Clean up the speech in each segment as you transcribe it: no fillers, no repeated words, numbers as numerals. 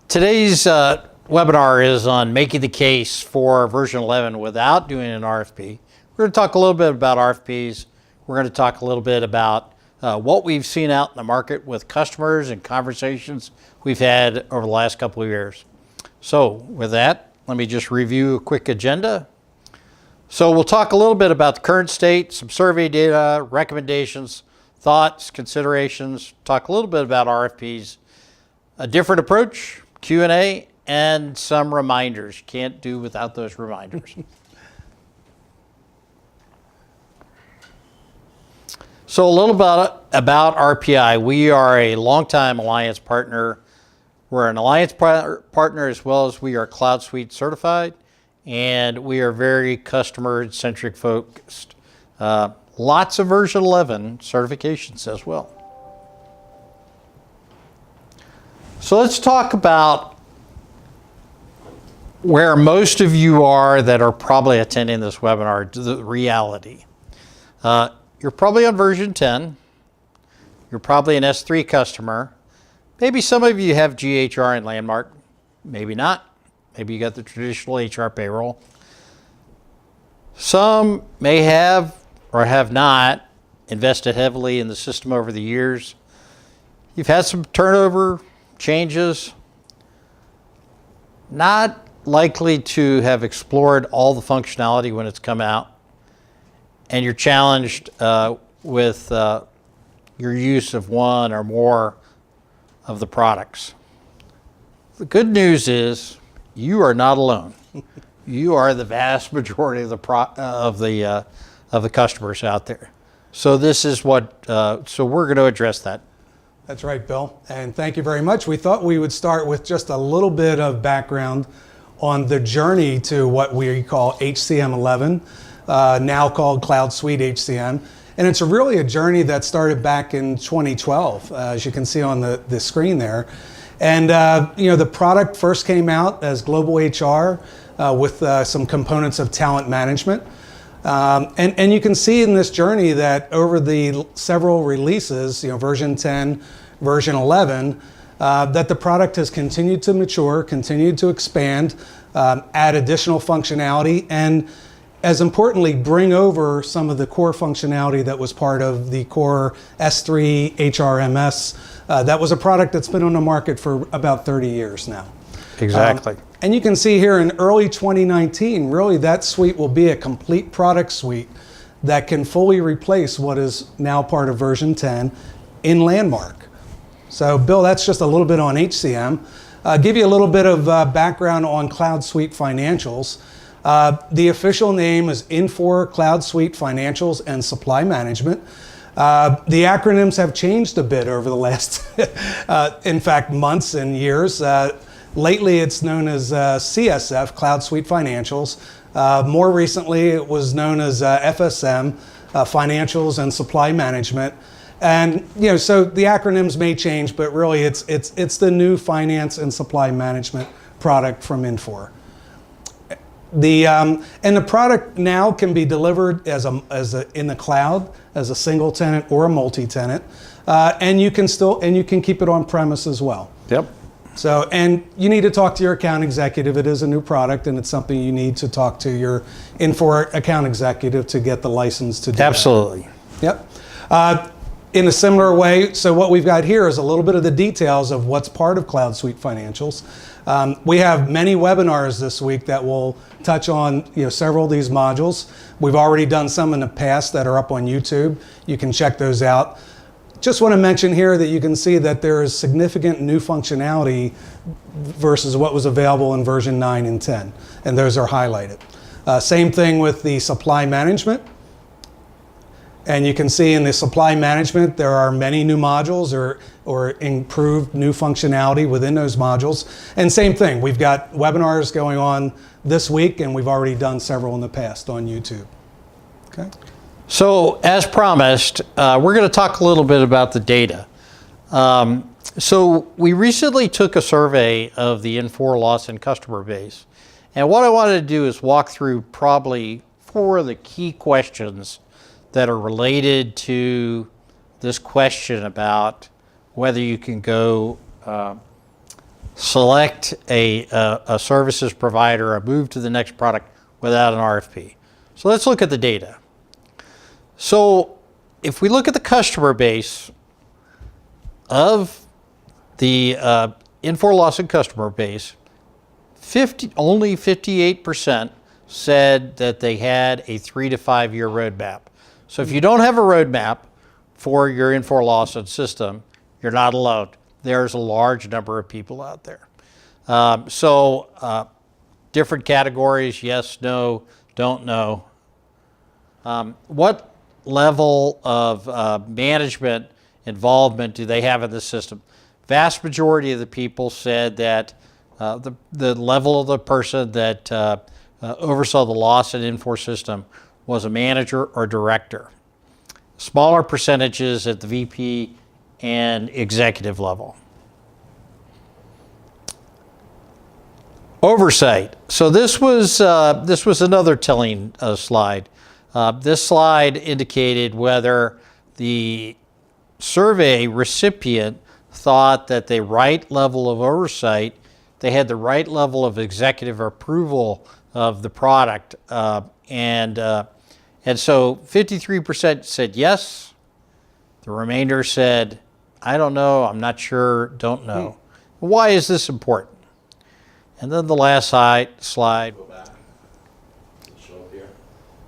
Today's webinar is on making the case for version 11 without doing an RFP. We're going to talk a little bit about RFPs. We're going to talk a little bit about what we've seen out in the market with customers and conversations we've had over the last couple of years. So with that, let me just review a quick agenda. So we'll talk a little bit about the current state, some survey data, recommendations, thoughts, considerations, talk a little bit about RFPs, a different approach, Q&A, and some reminders. Can't do without those reminders. So a little about RPI. We are a longtime Alliance partner. We're an Alliance partner as well as we are Cloud Suite certified, and we are very customer-centric focused. Lots of version 11 certifications as well. So let's talk about where most of you are that are probably attending this webinar, the reality. You're probably on version 10. You're probably an S3 customer. Maybe some of you have GHR and Landmark. Maybe not. Maybe you got the traditional HR payroll. Some may have or have not invested heavily in the system over the years. You've had some turnover, changes, not likely to have explored all the functionality when it's come out, and you're challenged with your use of one or more of the products. The good news is you are not alone. You are the vast majority of the customers out there. So this is what. So we're going to address that. That's right, Bill. And thank you very much. We thought we would start with just a little bit of background on the journey to what we call HCM 11, now called Cloud Suite HCM. And it's really a journey that started back in 2012, as you can see on the screen there. And the product first came out as Global HR with some components of talent management. And you can see in this journey that over the several releases, version 10, version 11, that the product has continued to mature, continued to expand, add additional functionality, and as importantly, bring over some of the core functionality that was part of the core S3 HRMS. That was a product that's been on the market for about 30 years now. Exactly. And you can see here in early 2019, really that suite will be a complete product suite that can fully replace what is now part of version 10 in Landmark. So Bill, that's just a little bit on HCM. Give you a little bit of background on Cloud Suite Financials. The official name is Infor Cloud Suite Financials and Supply Management. The acronyms have changed a bit over the last, in fact, months and years. Lately, it's known as CSF, Cloud Suite Financials. More recently, it was known as FSM, Financials and Supply Management. And so the acronyms may change, but really, it's the new finance and supply management product from Infor. And the product now can be delivered in the cloud as a single tenant or a multi-tenant, and you can keep it on premise as well. Yep. So, and you need to talk to your account executive. It is a new product, and it's something you need to talk to your Infor account executive to get the license to do. Absolutely. That. Yep. In a similar way, so what we've got here is a little bit of the details of what's part of Cloud Suite Financials. We have many webinars this week that will touch on several of these modules. We've already done some in the past that are up on YouTube. You can check those out. Just want to mention here that you can see that there is significant new functionality versus what was available in version 9 and 10, and those are highlighted. Same thing with the supply management. And you can see in the supply management, there are many new modules or improved new functionality within those modules. And same thing, we've got webinars going on this week, and we've already done several in the past on YouTube. Okay. So as promised, we're going to talk a little bit about the data. So we recently took a survey of the Infor Lawson customer base. And what I wanted to do is walk through probably 4 of the key questions that are related to this question about whether you can go select a services provider or move to the next product without an RFP. So let's look at the data. So if we look at the customer base of the Infor Lawson customer base, only 58% said that they had a 3 to 5 year roadmap. So if you don't have a roadmap for your Infor Lawson system, you're not alone. There's a large number of people out there. Different categories, yes, no, don't know. What level of management involvement do they have in the system? Vast majority of the people said that the level of the person that oversaw the Lawson Infor system was a manager or director. Smaller percentages at the VP and executive level. Oversight. So this was another telling slide. This slide indicated whether the survey recipient thought that the right level of oversight, they had the right level of executive approval of the product, and so 53% said yes. The remainder said, I don't know, I'm not sure, don't know. Why is this important? And then the last slide. Go back. Show up here.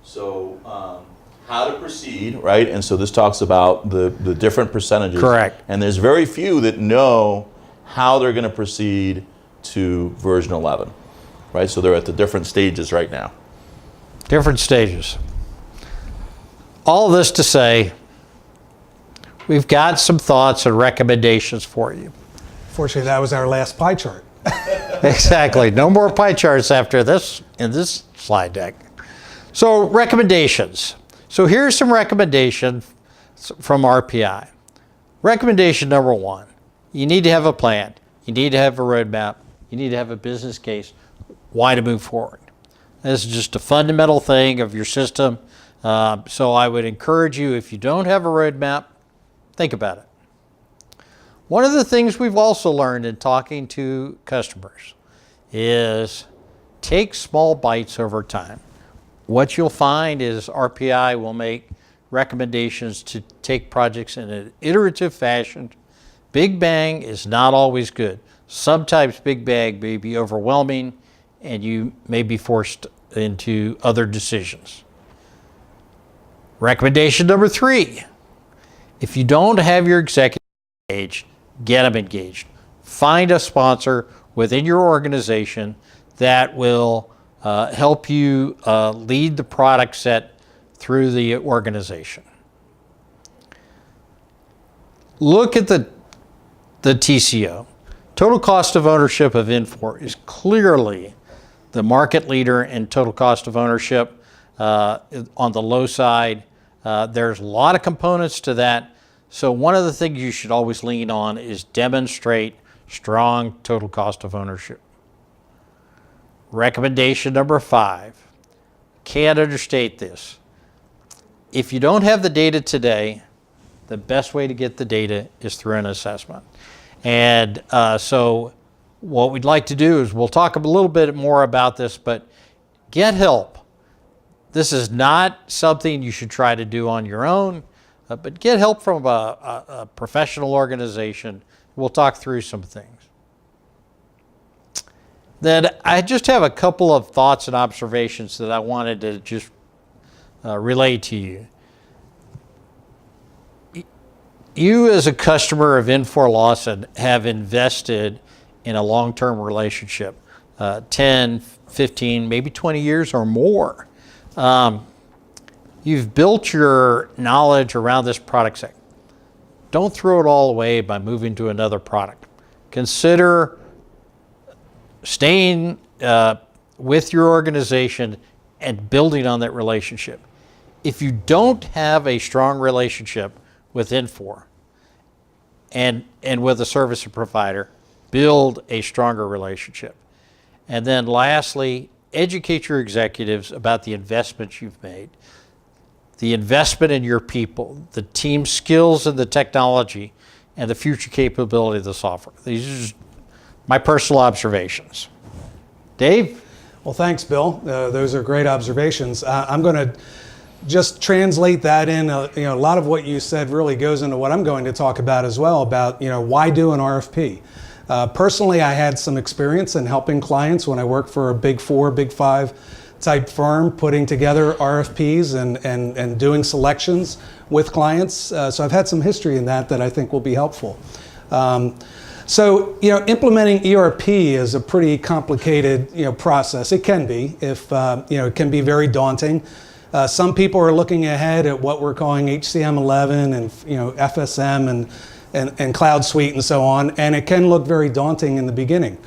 So how to proceed, right? And so this talks about the different percentages. Correct. And there's very few that know how they're going to proceed to version 11, right? So they're at the different stages right now. Different stages. All of this to say, we've got some thoughts and recommendations for you. Fortunately, that was our last pie chart. Exactly. No more pie charts after this in this slide deck. So recommendations. So here's some recommendations from RPI. Recommendation number 1, you need to have a plan. You need to have a roadmap. You need to have a business case. Why to move forward? This is just a fundamental thing of your system. So I would encourage you, if you don't have a roadmap, think about it. One of the things we've also learned in talking to customers is take small bites over time. What you'll find is RPI will make recommendations to take projects in an iterative fashion. Big bang is not always good. Sometimes big bang may be overwhelming and you may be forced into other decisions. Recommendation number 3, if you don't have your executive engaged, get them engaged. Find a sponsor within your organization that will help you lead the product set through the organization. Look at the TCO. Total cost of ownership of Infor is clearly the market leader in total cost of ownership on the low side. There's a lot of components to that. So one of the things you should always lean on is demonstrate strong total cost of ownership. Recommendation number 5, can't understate this. If you don't have the data today, the best way to get the data is through an assessment. And so what we'd like to do is we'll talk a little bit more about this, but get help. This is not something you should try to do on your own. But get help from a professional organization. We'll talk through some things. Then I just have a couple of thoughts and observations that I wanted to just relay to you. You as a customer of Infor Lawson have invested in a long-term relationship, 10, 15, maybe 20 years or more. You've built your knowledge around this product set. Don't throw it all away by moving to another product. Consider staying with your organization and building on that relationship. If you don't have a strong relationship with Infor and with a service provider, build a stronger relationship. And then lastly, educate your executives about the investments you've made. The investment in your people, the team skills and the technology, and the future capability of the software. These are just my personal observations. Dave? Well, thanks, Bill. Those are great observations. I'm going to just translate that in. A lot of what you said really goes into what I'm going to talk about as well, about why do an RFP. Personally, I had some experience in helping clients when I worked for a Big 4, Big 5 type firm, putting together RFPs and doing selections with clients. So I've had some history in that I think will be helpful. So implementing ERP is a pretty complicated process. It can be, if it can be very daunting. Some people are looking ahead at what we're calling HCM11 and FSM and Cloud Suite and so on, and it can look very daunting in the beginning.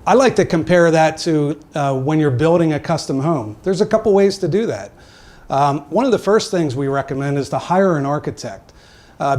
I like to compare that to when you're building a custom home. There's a couple ways to do that. One of the first things we recommend is to hire an architect,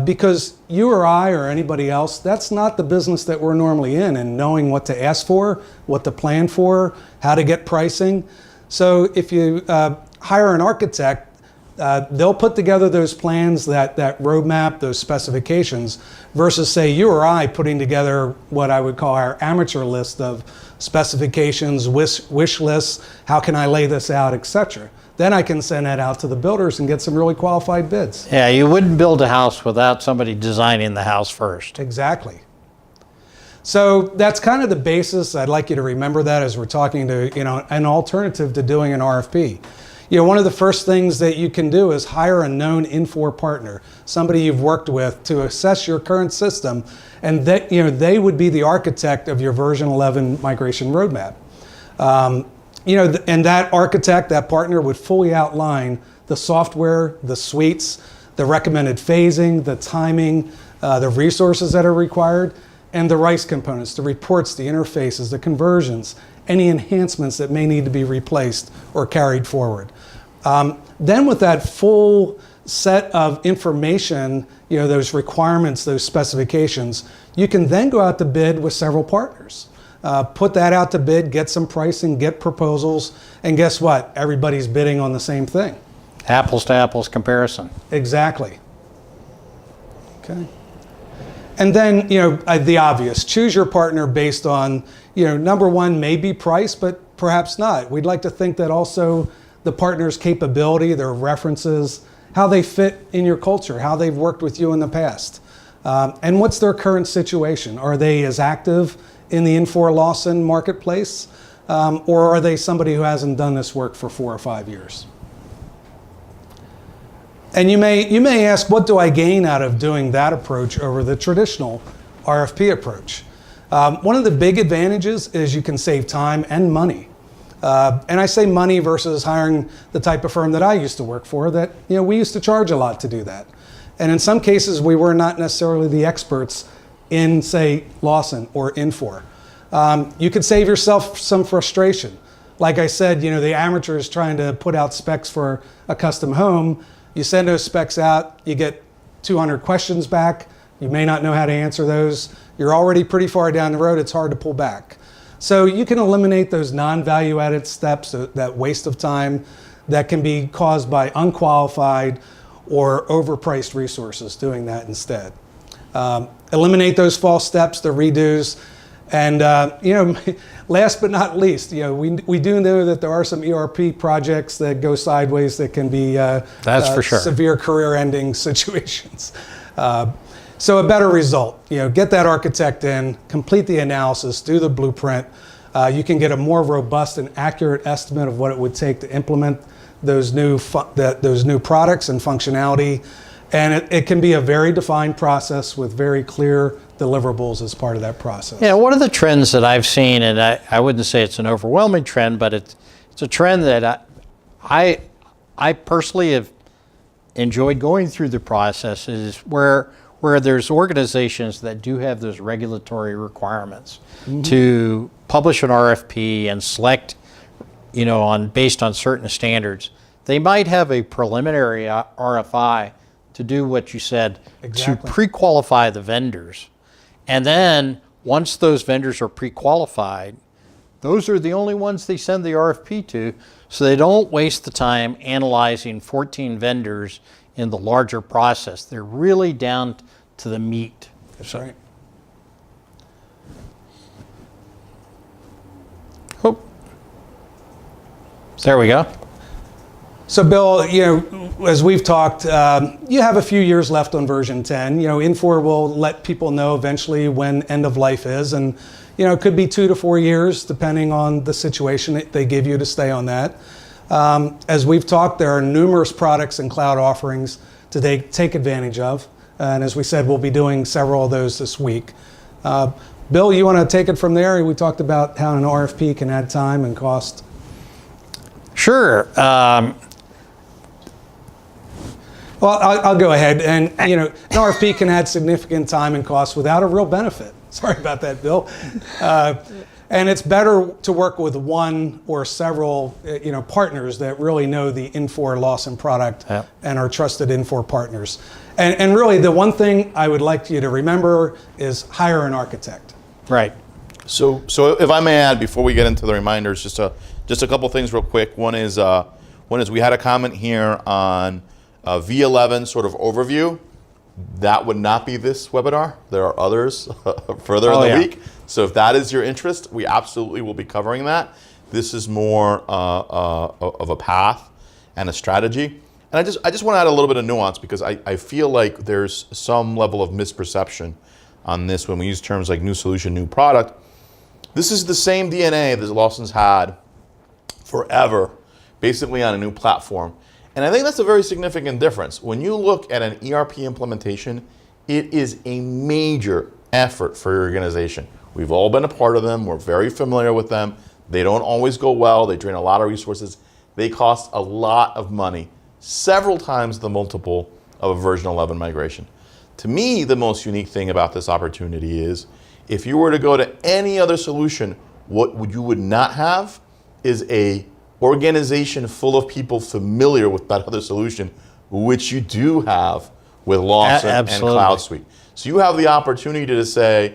because you or I or anybody else, that's not the business that we're normally in, and knowing what to ask for, what to plan for, how to get pricing. So if you hire an architect, they'll put together those plans, that roadmap, those specifications, versus say you or I putting together what I would call our amateur list of specifications, wish lists, how can I lay this out, etc. Then I can send that out to the builders and get some really qualified bids. Yeah, you wouldn't build a house without somebody designing the house first. Exactly. So that's kind of the basis. I'd like you to remember that as we're talking to an alternative to doing an RFP. One of the first things that you can do is hire a known Infor partner, somebody you've worked with, to assess your current system, and that they would be the architect of your version 11 migration roadmap. And that architect, that partner, would fully outline the software, the suites, the recommended phasing, the timing, the resources that are required, and the RICE components, the reports, the interfaces, the conversions, any enhancements that may need to be replaced or carried forward. Then with that full set of information, those requirements, those specifications, you can then go out to bid with several partners. Put that out to bid, get some pricing, get proposals, and guess what? Everybody's bidding on the same thing. Apples to apples comparison. Exactly. Okay. And then, the obvious, choose your partner based on, number one, maybe price, but perhaps not. We'd like to think that also the partner's capability, their references, how they fit in your culture, how they've worked with you in the past, and what's their current situation. Are they as active in the Infor Lawson marketplace, or are they somebody who hasn't done this work for 4 or 5 years? And you may ask, what do I gain out of doing that approach over the traditional RFP approach? One of the big advantages is you can save time and money. And I say money versus hiring the type of firm that I used to work for, that we used to charge a lot to do that. And in some cases, we were not necessarily the experts in, say, Lawson or Infor. You could save yourself some frustration. Like I said, the amateurs trying to put out specs for a custom home. You send those specs out, you get 200 questions back. You may not know how to answer those. You're already pretty far down the road. It's hard to pull back. So you can eliminate those non-value added steps, that waste of time that can be caused by unqualified or overpriced resources doing that instead. Eliminate those false steps, the redos. And last but not least, we do know that there are some ERP projects that go sideways that can be That's for sure. severe career-ending situations. So a better result, get that architect in, complete the analysis, do the blueprint. You can get a more robust and accurate estimate of what it would take to implement those new products and functionality. And it can be a very defined process with very clear deliverables as part of that process. Yeah, one of the trends that I've seen, and I wouldn't say it's an overwhelming trend, but it's a trend that I personally have enjoyed going through the process, is where there's organizations that do have those regulatory requirements to publish an RFP and select, based on certain standards. They might have a preliminary RFI to do what you said, Exactly. to pre-qualify the vendors. And then once those vendors are pre-qualified, those are the only ones they send the RFP to, so they don't waste the time analyzing 14 vendors in the larger process. They're really down to the meat. That's right. There we go. So Bill, as we've talked, you have a few years left on version 10. Infor will let people know eventually when end of life is, and it could be 2 to 4 years depending on the situation that they give you to stay on that. As we've talked, there are numerous products and cloud offerings to take advantage of, and as we said, we'll be doing several of those this week. Bill, you want to take it from there? We talked about how an RFP can add time and cost. Sure. Well, I'll go ahead. And an RFP can add significant time and cost without a real benefit. Sorry about that, Bill. And it's better to work with one or several partners that really know the Infor Lawson product and are trusted Infor partners. And really, the one thing I would like you to remember is hire an architect. Right. So if I may add, before we get into the reminders, just a couple things real quick. One is we had a comment here on v11 sort of overview. That would not be this webinar. There are others further in the week. So if that is your interest, we absolutely will be covering that. This is more of a path and a strategy. And I just want to add a little bit of nuance because I feel like there's some level of misperception on this when we use terms like new solution, new product. This is the same DNA that Lawson's had forever, basically on a new platform. And I think that's a very significant difference. When you look at an ERP implementation, it is a major effort for your organization. We've all been a part of them. We're very familiar with them. They don't always go well. They drain a lot of resources. They cost a lot of money, several times the multiple of a version 11 migration. To me, the most unique thing about this opportunity is if you were to go to any other solution, what you would not have is a organization full of people familiar with that other solution, which you do have with Lawson and Cloud Suite. So you have the opportunity to say,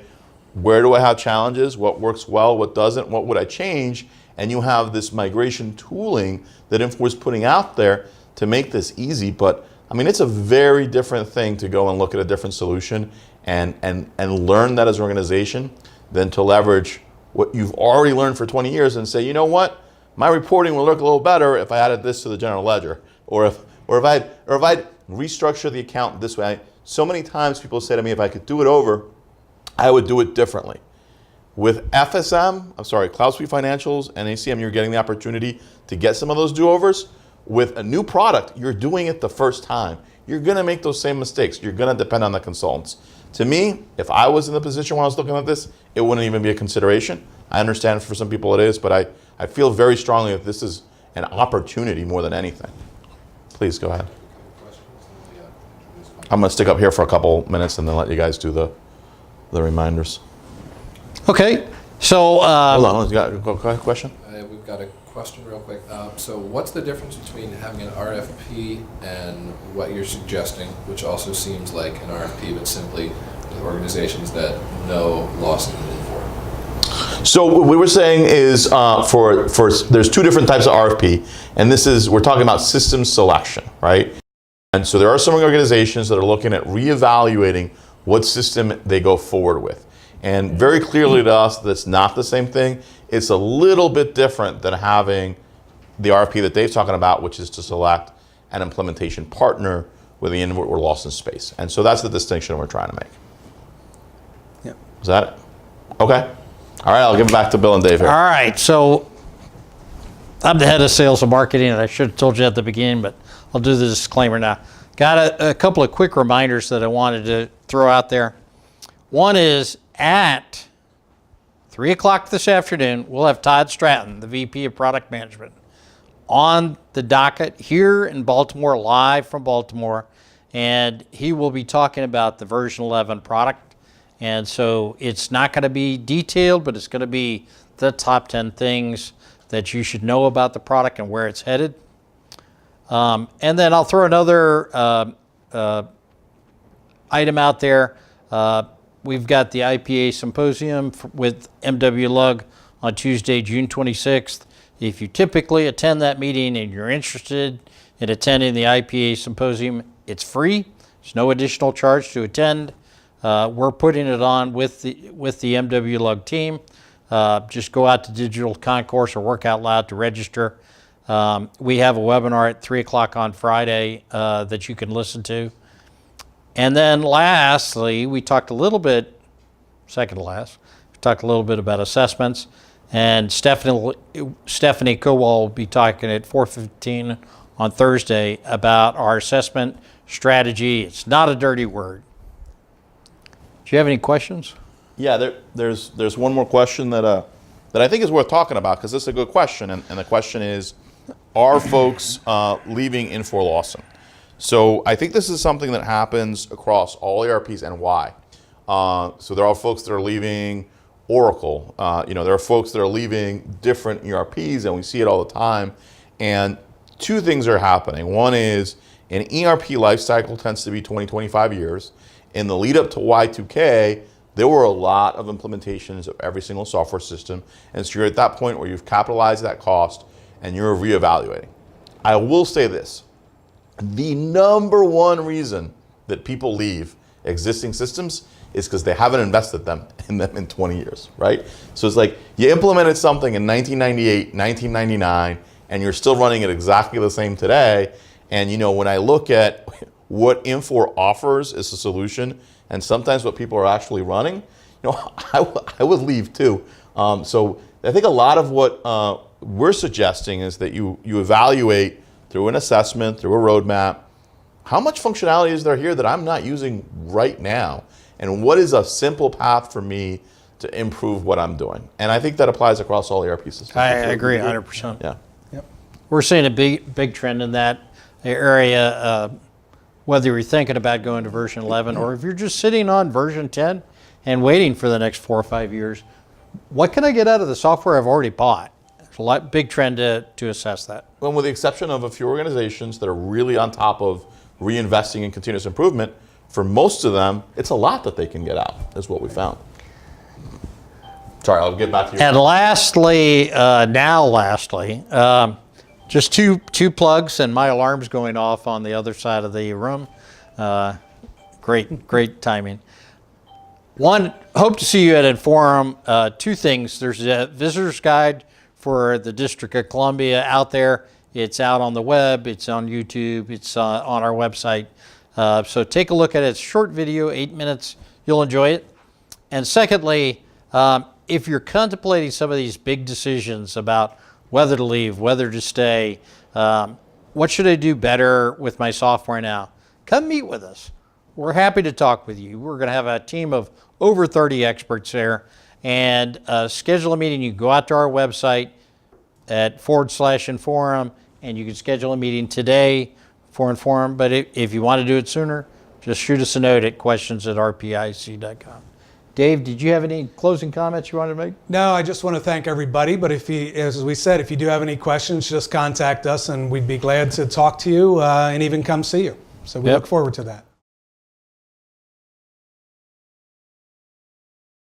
where do I have challenges? What works well? What doesn't? What would I change? And you have this migration tooling that Infor is putting out there to make this easy. But I mean, it's a very different thing to go and look at a different solution and learn that as an organization than to leverage what you've already learned for 20 years and say, you know what? My reporting will look a little better if I added this to the general ledger, or if I'd restructure the account this way. So many times people say to me, if I could do it over, I would do it differently. With Cloud Suite Financials and ACM, you're getting the opportunity to get some of those do-overs. With a new product, you're doing it the first time. You're going to make those same mistakes. You're going to depend on the consultants. To me, if I was in the position when I was looking at this, it wouldn't even be a consideration. I understand for some people it is, but I feel very strongly that this is an opportunity more than anything. Please go ahead. I'm going to stick up here for a couple minutes and then let you guys do the reminders. Okay. So hold on. You got a question? We've got a question real quick. So what's the difference between having an RFP and what you're suggesting, which also seems like an RFP, but simply with organizations that know Lawson and Infor? So what we were saying is there's two different types of RFP, and we're talking about system selection, right? And so there are some organizations that are looking at reevaluating what system they go forward with. And very clearly to us, that's not the same thing. It's a little bit different than having the RFP that Dave's talking about, which is to select an implementation partner within the Infor Lawson space. And so that's the distinction we're trying to make. Yep. Is that it? Okay. All right, I'll give it back to Bill and Dave here. all right. So I'm the head of sales and marketing, and I should have told you at the beginning, but I'll do the disclaimer now. Got a couple of quick reminders that I wanted to throw out there. One is at 3 o'clock this afternoon, we'll have Todd Stratton, the VP of Product Management, on the docket here in Baltimore, live from Baltimore, and he will be talking about the version 11 product. And so it's not going to be detailed, but it's going to be the top 10 things that you should know about the product and where it's headed. And then I'll throw another item out there. We've got the IPA Symposium with MW Lug on Tuesday, June 26th. If you typically attend that meeting and you're interested in attending the IPA Symposium, it's free. There's no additional charge to attend. We're putting it on with the MW Lug team. Just go out to Digital Concourse or Work Out Loud to register. We have a webinar at 3 o'clock on Friday that you can listen to. And then lastly, we talked a little bit, second to last, we talked a little bit about assessments. And Stephanie Kowal will be talking at 4:15 on Thursday about our assessment strategy. It's not a dirty word. Do you have any questions? Yeah, there's one more question that I think is worth talking about, because this is a good question, and the question is, are folks leaving Infor Lawson? So I think this is something that happens across all ERPs, and why. So there are folks that are leaving Oracle. There are folks that are leaving different ERPs, and we see it all the time. And two things are happening. One is an ERP lifecycle tends to be 20, 25 years. In the lead up to Y2K, there were a lot of implementations of every single software system. And so you're at that point where you've capitalized that cost and you're reevaluating. I will say this. The number one reason that people leave existing systems is because they haven't invested in them in 20 years, right? So it's like you implemented something in 1998, 1999, and you're still running it exactly the same today. And when I look at what Infor offers as a solution, and sometimes what people are actually running, I would leave too. So I think a lot of what we're suggesting is that you evaluate through an assessment, through a roadmap, how much functionality is there here that I'm not using right now? And what is a simple path for me to improve what I'm doing? And I think that applies across all ERP systems. I agree 100%. Yeah. Yep. We're seeing a big trend in that area, whether you're thinking about going to version 11 or if you're just sitting on version 10 and waiting for the next 4 or 5 years. What can I get out of the software I've already bought? There's a big trend to assess that. Well, with the exception of a few organizations that are really on top of reinvesting in continuous improvement, for most of them, it's a lot that they can get out, is what we found. Sorry, I'll get back to you. And lastly, just two plugs, and my alarm's going off on the other side of the room. Great timing. One, hope to see you at Inforum. Two things. There's a visitor's guide for the District of Columbia out there. It's out on the web. It's on YouTube. It's on our website. So take a look at it. It's a short video, 8 minutes. You'll enjoy it. And secondly, if you're contemplating some of these big decisions about whether to leave, whether to stay, what should I do better with my software now? Come meet with us. We're happy to talk with you. We're going to have a team of over 30 experts there, and schedule a meeting. You go out to our website at /Inforum, and you can schedule a meeting today for Inforum. But if you want to do it sooner, just shoot us a note at questions@rpic.com. Dave, did you have any closing comments you wanted to make? No, I just want to thank everybody. But as we said, if you do have any questions, just contact us, and we'd be glad to talk to you and even come see you. So we look forward to that.